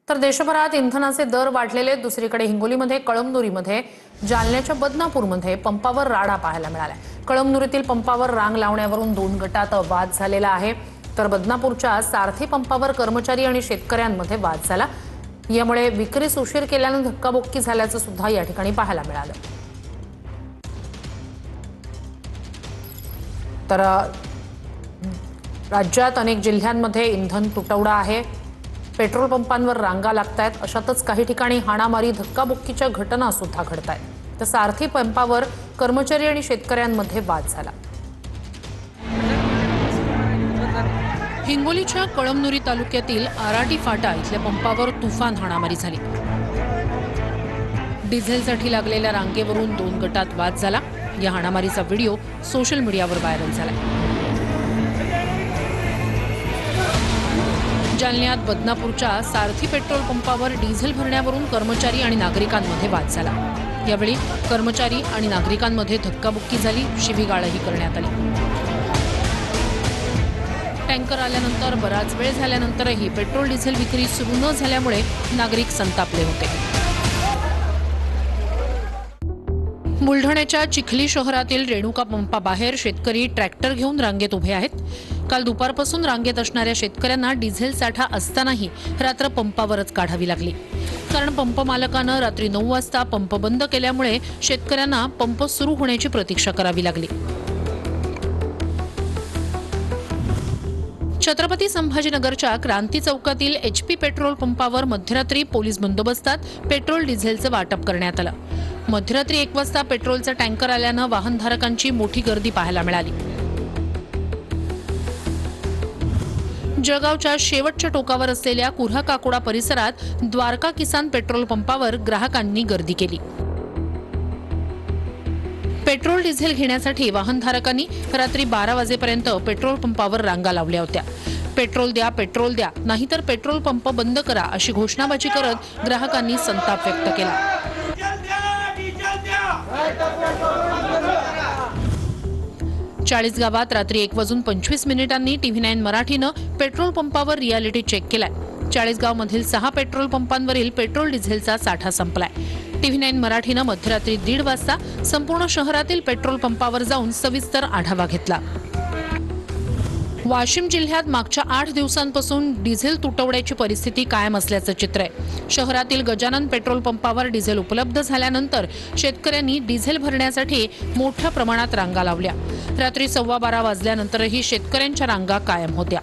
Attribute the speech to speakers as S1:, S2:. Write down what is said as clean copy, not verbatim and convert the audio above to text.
S1: तर देशभरात इंधनाचे दर वाढलेले, दुसरीकडे हिंगोलीमध्ये, कळमनुरीमध्ये, जालन्याच्या बदनापूरमध्ये पंपावर राडा पाहायला मिळाला। कळमनुरीतील पंपावर रांग लावण्यावरून 2 गटात वाद झालेला आहे, तर बदनापूरच्या सारथी पंपावर कर्मचारी आणि शेतकऱ्यांमध्ये वाद झाला। यामुळे विक्रीस उशीर केल्याने धक्काबुक्की झाल्याचं सुद्धा या ठिकाणी पाहायला मिळालं। तर राज्यात अनेक जिल्ह्यांमध्ये इंधन तुटवडा आहे, पेट्रोल पंपांवर रांगा लागतायत। अशातच काही ठिकाणी हाणामारी, धक्काबुक्कीच्या घटना सुद्धा घडतायत। तर सारथी पंपावर कर्मचारी आणि शेतकऱ्यांमध्ये वाद झाला। हिंगोलीच्या कळमनुरी तालुक्यातील आराटी फाटा इथल्या पंपावर तुफान हाणामारी झाली। डिझेलसाठी लागलेल्या रांगेवरून 2 गटात वाद झाला। या हाणामारीचा व्हिडिओ सोशल मीडियावर व्हायरल झाला। जालन्यात बदनापूरच्या सारथी पेट्रोल पंपावर डिझेल भरण्यावरून कर्मचारी आणि नागरिकांमध्ये वाद झाला। यावेळी कर्मचारी आणि नागरिकांमध्ये धक्काबुक्की झाली, शिवीगाळही करण्यात आली। टँकर आल्यानंतर बराच वेळ झाल्यानंतरही पेट्रोल डिझेल विक्री सुरू न झाल्यामुळे नागरिक संतापले होते। बुलढाण्याच्या चिखली शहरातील रेणुका पंपाबाहेर शेतकरी ट्रॅक्टर घेऊन रांगेत उभे आहेत। काल दुपारपासून रांगेत असणाऱ्या शेतकऱ्यांना डिझेल साठा असतानाही रात्र पंपावरच काढावी लागली, कारण पंप मालकानं रात्री 9 वाजता पंप बंद केल्यामुळे शेतकऱ्यांना पंप सुरू होण्याची प्रतीक्षा करावी लागली। छत्रपती संभाजीनगरच्या क्रांती चौकातील HP पेट्रोल पंपावर मध्यरात्री पोलीस बंदोबस्तात पेट्रोल डिझेलचं वाटप करण्यात आलं। मध्यरात्री 1 वाजता पेट्रोलचा टँकर आल्यानं वाहनधारकांची मोठी गर्दी पाहायला मिळाली। जळगावच्या शेवटच्या टोकावर असलेल्या कुऱ्हा काकोडा परिसरात द्वारका किसान पेट्रोल पंपावर ग्राहकांनी गर्दी केली। पेट्रोल डिझेल घेण्यासाठी वाहनधारकांनी रात्री 12 वाजेपर्यंत पेट्रोल पंपावर रांगा लावल्या होत्या। पेट्रोल द्या, नाहीतर पेट्रोल पंप बंद करा अशी घोषणाबाजी करत ग्राहकांनी संताप व्यक्त केला। चाळीसगावात रात्री 1:25 TV9 मराठीनं पेट्रोल पंपावर रियालिटी चेक केलाय। चाळीसगावमधील 6 पेट्रोल पंपांवरील पेट्रोल डिझेलचा साठा संपलाय। TV9 मराठीनं मध्यरात्री 1:30 वाजता संपूर्ण शहरातील पेट्रोल पंपावर जाऊन सविस्तर आढावा घेतला। वाशिम जिल्ह्यात मागच्या 8 दिवसांपासून डिझेल तुटवड्याची परिस्थिती कायम असल्याचं चित्र आहे। शहरातील गजानन पेट्रोल पंपावर डिझेल उपलब्ध झाल्यानंतर शेतकऱ्यांनी डिझेल भरण्यासाठी मोठ्या प्रमाणात रांगा लावल्या। रात्री 12:15 वाजल्यानंतरही शेतकऱ्यांच्या रांगा कायम होत्या।